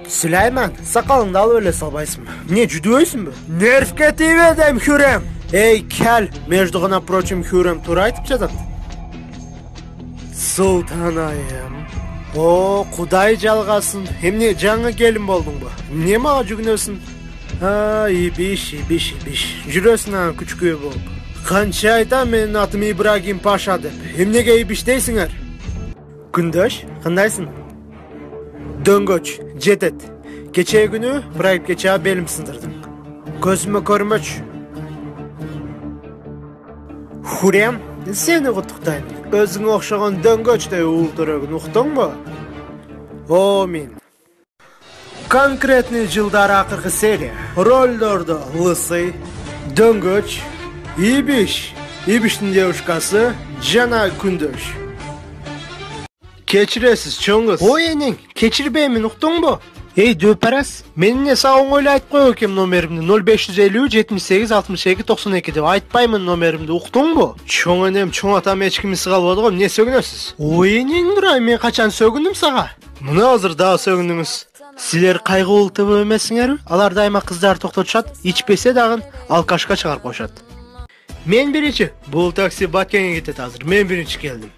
Süleyman, sakalını alıp öyle salbaysınmı? Ne, cüdüyüsün bu? Nerfke TV'dem Hürrem. Ey kel, mecduğuna proçum Hürrem tur aytıp жатат. Sultanayım. O, Kuday жалғасын. Emne жаңы gelin boldun bu. Ne mağa жүгінөсүн? Ha, ibiş. Жүрөсүн аңа күчкөй болуп. Kança aytam menin atım İbrahim Paşa dep. Emnege ibiş deysiңер? Күндөш, кандайсың? Döngöç, cetet. Geçe günü bırakıp geçe belim sındırdım. Gözüme görmöç. Hurem, seni kutuktayım. Özüne okşagan döngöçte uğulturagın, uktun mu? O min. Konkretni жылдар акыркы серия. Ролдордо Лысый, Döngöç, İbiş, İbiş'in девушкасы, Жана Күндөш. Keçiresiz çoңuz. Ой enең, keçirбеймин, уктуң бу? Ey дөпарас, мен не саған ойлай айтып қой өкем номерімді 0550 78 62 92 деп айтпаймын номерімді, уқтың бу? Чоң енем, чоң атам ешкімісі қалып ғой, не сөгінесіз? Ой енең Нұрай, мен қачан сөгіндім саға? Мұны азыр дағы сөгіндіңіз. Силер қайғы ұлты бұл емесіңер? Алар дайма қыздар тоқтатшат, ичпесе дағын алкашқа шығарып қошат. Мен бірінші, бұл такси Баткенге кетет азыр, мен бірінші келдім.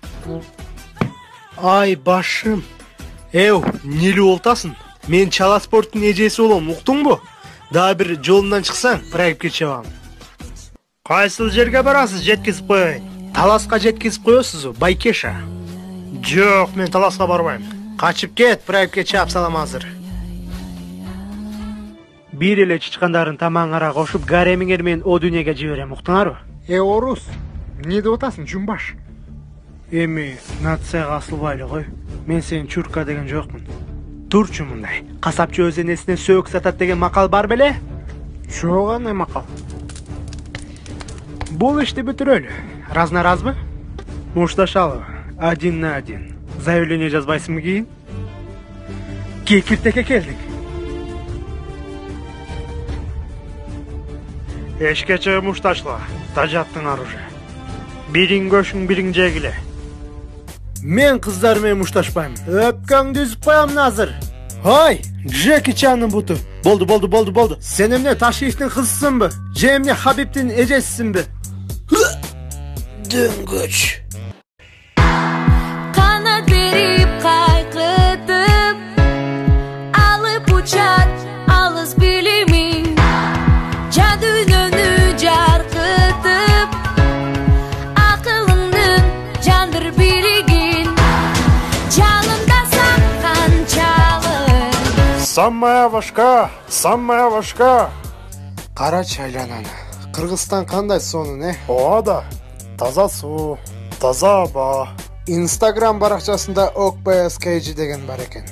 Ай башым. Эу, нелі олтасың? Мен чала спорттың ежесі олам, уқтың бу? Да бір жолынан шықсаң, прайып кетші бағым. Қайсыл жерге барасыз, жеткізіп қойын? Таласқа жеткізіп қойосыз, Байкеша? Жоқ, мен таласқа бармайым. Қачып кет, прайып кетші апсалам азыр. Bir еле чычкандарын тамаңара қошып, гаремиңер мен о дүниеге жіберем, уқтыңар? Орус, не деп отасың, жұмбаш? Эми, нацияға асылбайлы ғой. Мен сен чурка деген жоқмын. Турчу мындай. Қасапчы өз енесіне сөк сатат деген мақал бар беле? Жоқ, андай мақал. Бұл ішті бүтірөлі. Разна разбы? Мушташалы. 1 на 1. Заявление жазбайсың кейін? Кекіртеке келдік. Ешкече мушташла. Тажаттың оружие. Бириң көшің, бириң жегіле. Мен қыздармен мушташпаймын. Өпкөңді үзіп қоямын азыр. Ой, Джеки Чанның бұты. Болды. Сен емне Ташиевтің қызысың бі? Же емне Хабибтің ежесісің бі? Döngöç. Kanat verip kaykıtıp alıp uçar alız bilimin cadın önü carkıtıp akılının candır biligin canında sakkan çalır. Самая башка. Қара чайлананы. Қырғызстан қандай соны, не? Оға да. Таза су, таза аба. Инстаграм барақшасында OkBSKG деген бар екен.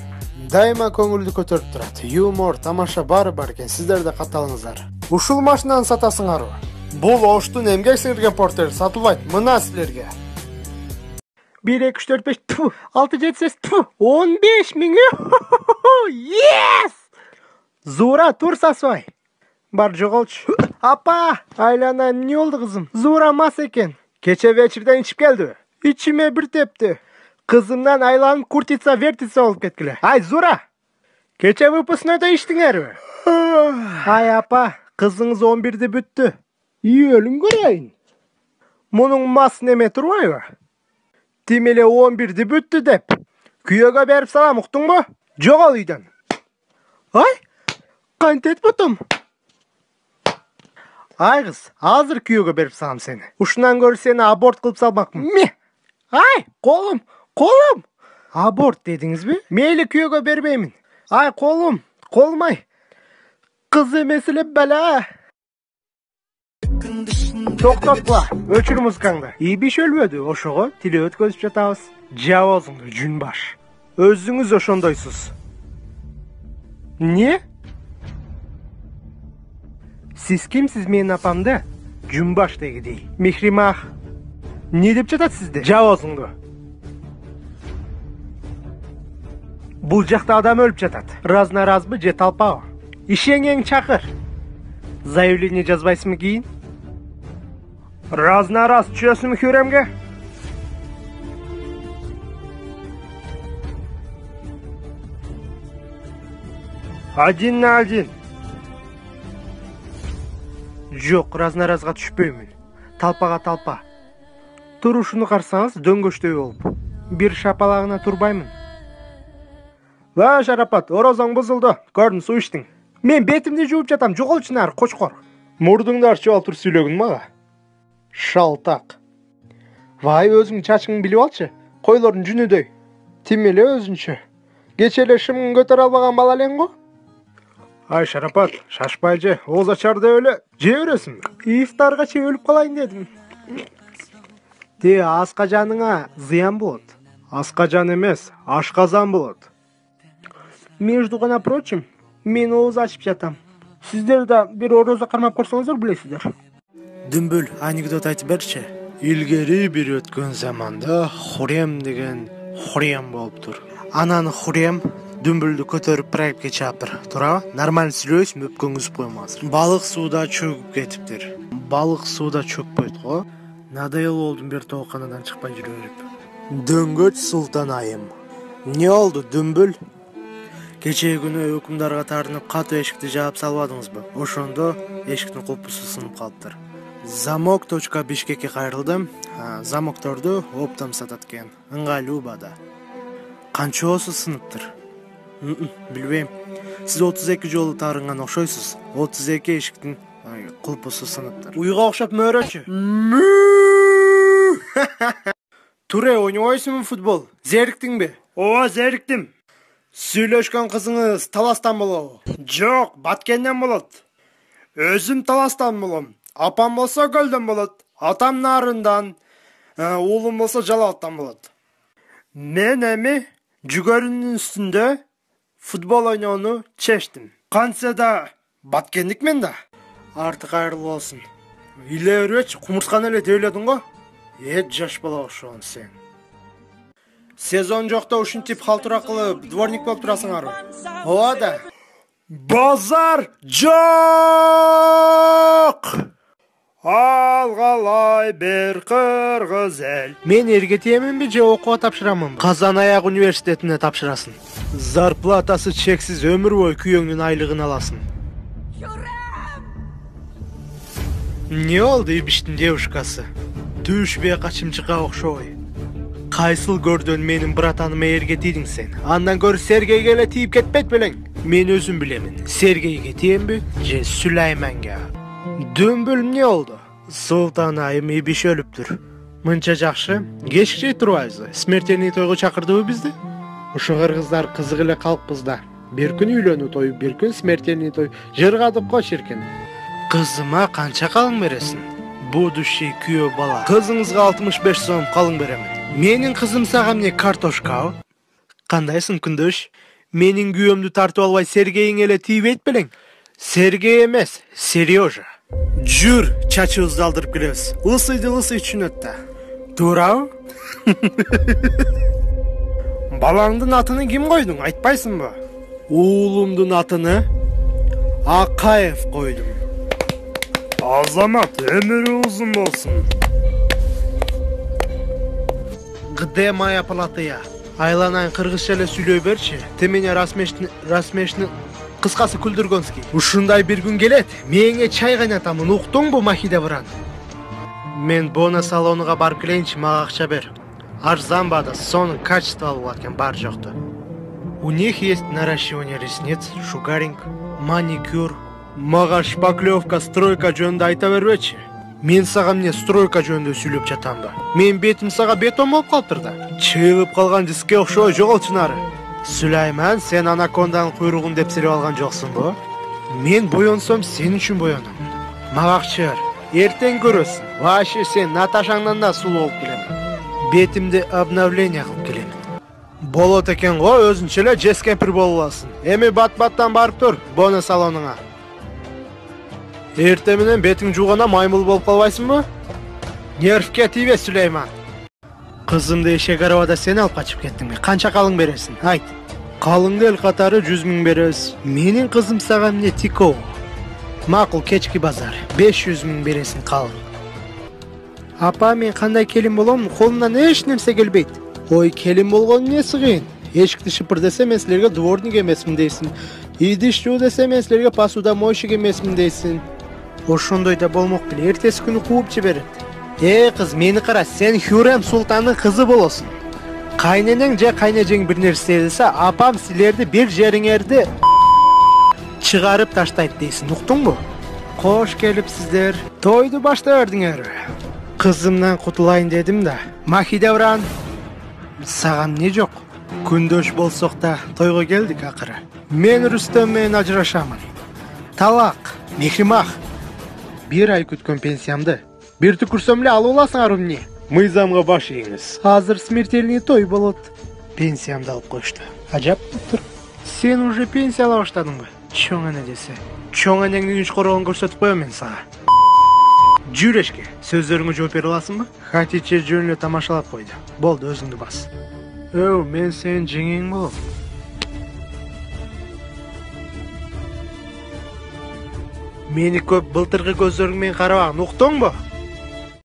Дайма көңілді көтеріп тұрады. Юмор, тамаша бар екен. Сіздер де қаталыңыздар. Ушул машинаны сатасыңар. Бұл оштың емгек сіңірген портер сатылбайды. Мына сілерге. 1, 2, 3, 4, 5, 6, 7, 8, 15 мың. Yes! Зура, тур сасой. Бар жоғалшы. Апа, айлана не oldu kızım? Зура мас екен. Keçe вечерден içip geldi. İçime bir tepti. Kızımdan aylanın kurtitsa vertitsa olup ketkile. Ay Zura. Keçe выпускнойда içtiңер mi? Ay apa, kızınız 11'de büttü. İyi ölüm göreyim. Bunun mas neme turmay mı? Timele 11'de büttü dep. Kuyöge berip salam uktun mu? Жоғал үйден. Ay, kantet butum. Ay kız, hazır kuyuga berip salam seni. Uşundan görü seni abort kılıp salmakmı? Mi? Ay, kolum. Abort dediniz mi? Meyli kuyuga berbeymin. Ay kolum ay. Kızı mesele bela. Тоқтатла, өчір музыкаңды. İbiş ölmödü, oşoğu tili ötközüp жатабыз. Жабозуңду, жүнбаш. Өзүңүз ошондойсуз. Не? Siz kimsiz men apamda? Cumbaş degidey. Mihrimah. Ne dep жатат sizde? Жабозуңду. Бул жакта адам өлүп жатат. Разна разбы же талпабы? Ишеңең чакыр. Заявление жазбайсыңбы кийин? Разна раз чөсүм Хюремге? Один на один. Жоқ, разнаразға түшпеймін. Талпаға талпа. Турушуну қарсаңыз дөңгөштөй болуп. Бир шапалағына турбаймын. Ва, Шарапат, орозоң бузулду. Көрдүң, суу ичтиң. Мен бетимди жууп жатам, жоголчу нары, кочкор. Мурдуңду арчып алып тур сүйлөгүн мага. Шалтак. Вай, өзүң чачыңды билип алчы. Койлордун жүнүдөй. Тим эле өзүнчө. Кече эле шымын көтөрө албаган бала элең го. Ай, Шарапат, шашпай же, ооз ачар деп эле жей бересиңби? Ифтарга чейин өлүп калайын дедим. Те, аскажаныңа зыян болот. Аскажан эмес, ашказан болот. Между прочим, мен ооз ачып жатам. Сиздер да бир орозо кармап көрсөңүздөр билесиздер. Дүмбүл, анекдот айтып берчи. Илгери бир өткөн заманда Хурем деген Хурем болуптур. Анан Хурем дүмбүлдү көтөрүп проектке чапыр. Тура, нормально сүйлөйсүң, өпкөңүзүп коем азыр. Балык сууда чөгүп кетиптир. Балык сууда чөкпөйт го. Надоел болдум бир тооканадан чыкпай жүрө берип. Дөңгөч Султан айым. Не болду, дүмбүл? Кечээ күнү өкүмдарга тартынып катуу эшикти жаап салбадыңызбы? Ошондо эшиктин кулпусу сынып калыптыр. Замок.Бишкекке кайрылдым. Замокторду оптом сатат экен. Ыңгайлуу бада. Канчоосу сыныптыр? Билбейм. Сиз 32 жолу тарынган окшойсуз. 32 эшиктин кулпусу сыныптыр. Уйга окшоп мөөрөчү. Туре, ойнобойсуңбу футбол? Зериктиңби? Ооба, зериктим. Сүйлөшкөн кызыңыз Таластан болобу? Жок, Баткенден болот. Өзүм Таластан болом. Апам болсо Көлдөн болот. Атам Нарындан. Уулум болсо Жалал Абадтан болот. Мен эми жүгөрүнүн үстүндө футбол ойноону чечтим. Кантсе да Баткендикмен да. Арты кайрылуу болсун. Иле бербечи, кумурсканы эле тейледиң го. Жаш бала окшогон сен. Сезон жокто ушинтип халтура кылып, дворник болуп турасыңарбы? Ооба да. Базар жок! Алгалай бир кыргыз эл. Мен эрге тиеминби же окууга тапшырамынбы? Казан аяк университетине тапшырасың. Зарплатасы чексиз, өмүр бою күйөөңдүн айлыгын аласың. Не болду Ибиштин девушкасы? Түшбей качымчыкка окшобой. Кайсыл көрдөн менин братаныма эрге тийдиң сен? Андан көрү Сергейге эле тийип кетпейт белең? Мен өзүм билемин. Сергейге тиемби же Сүлайманга? Дүмбүл эмне болду? Султан айым Ибиш өлүптүр. Мынча жакшы, кечикчей турбайбызбы? Смертельный тойго чакырдыбы бизди? Ошо кыргыздар кызык эле калкпыз да. Бир күн үйлөнүү тою, бир күн смертельный той. Жыргадык го ширкен. Кызыма канча калың бересиң? Будущий күйөө бала. Кызыңызга 65 сом калың беремин. Менин кызым сага эмне, картошка? Кандайсың күндөш? Менин күйөөмдү тартып албай Сергейиң эле тийбейт белең? Сергей эмес, Сережа. Жүр, чачыбызды алдырып келебиз. Лысыйды лысый түшүнөт да. Туурабы? Балаңдын атыны ким койдуң, айтпайсыңбы? Уулумдун атыны Акаев койдум. Азамат, өмүрү узун болсун. Где моя платыя? Айланайын кыргызча эле сүйлөй берчи. Ты меня расмешни кыскасы Күлдүргөнский. Ушундай бир күн келет. Меңе чай кайнатамын, уктуңбу Махиде Буран? Мен Бона салонуга барып келейинчи, мага акча бер. Арзан бада, сонун качестволуу болот экен, бар жокту. У них есть наращивание ресниц, шугаринг, маникюр. Мага шпаклевка, стройка жөнүндө айта бербечи. Мен сага эмне стройка жөнүндө сүйлөп жатамбы? Мен бетим сага бетон болуп калыптыр да. Чыгып калган диске окшой жоголчунары. Сүлайман, сен анаконданын куйругун деп силеп алган жоксуңбу? Мен боёнсом сен үчүн боёнум. Мага акча бер. Эртең көрөсүң. Вообще сен Наташаңдан да сулуу болуп келем. Бетимди обновление кылып келем. Болот экен го, өзүнчө эле жескемпир болуп аласың. Эми бат-баттан барып тур, Бона салонуңа. Эрте менен бетиң жууганда маймыл болуп калбайсыңбы? Нервке тийбе, Сүлейман. Кызымды эшек арабада сен алып качып кеттиңби? Канча калың бересиң? Айт. Калың эл катары 100 000 беребиз. Менин кызым сага эмне тикоо? Макул, кечки базар. 500 000 бересиң калың. Апа, мен кандай келин болом? Колумдан эч нерсе келбейт. Ой, келин болгон эмнеси кыйын? Эшикти шыпыр десе мен силерге дворник эмесмин дейсиң. идиш жуу десем мен силерге посуда мойщик эмесмин дейсиң. Ошондой да болмок беле, эртеси күнү кууп жиберет. Кыз, мени кара, сен Хюррем султандын кызы болосуң. Кайненең же кайнежең бир нерсе десе, апам силерди бир жериңерди чыгарып таштайт дейсиң, уктуңбу? Кош келипсиздер. Тойду башта бердиңерби? Кызымдан кутулайын дедим да. Махидевран, саган не жок? Күндөш болсок да тойго келдик акыры. Мен Рүстөм менен ажырашамын. Талак, мехримах. Бир ай күткөн пенсиямды бир түкүрсөм эле алып аласыңар эмне? Мыйзамга баш ийиңиз. Азыр смертельный той болот. Пенсиямды алып коюшту. Ажап тур. Сен уже пенсияла баштадыңбы? Чоң эне десе. Чоң энеңдин үч корогон көрсөтүп коем мен сага. Жүрөшкө сөздөрүңө жооп бере аласыңбы? Хатиче жөн эле тамашалап койду. Болду, өзүңдү бас. Мен сен жеңең болом. Мени көп былтыркы көздөрүң менен карабагын, уктуңбу?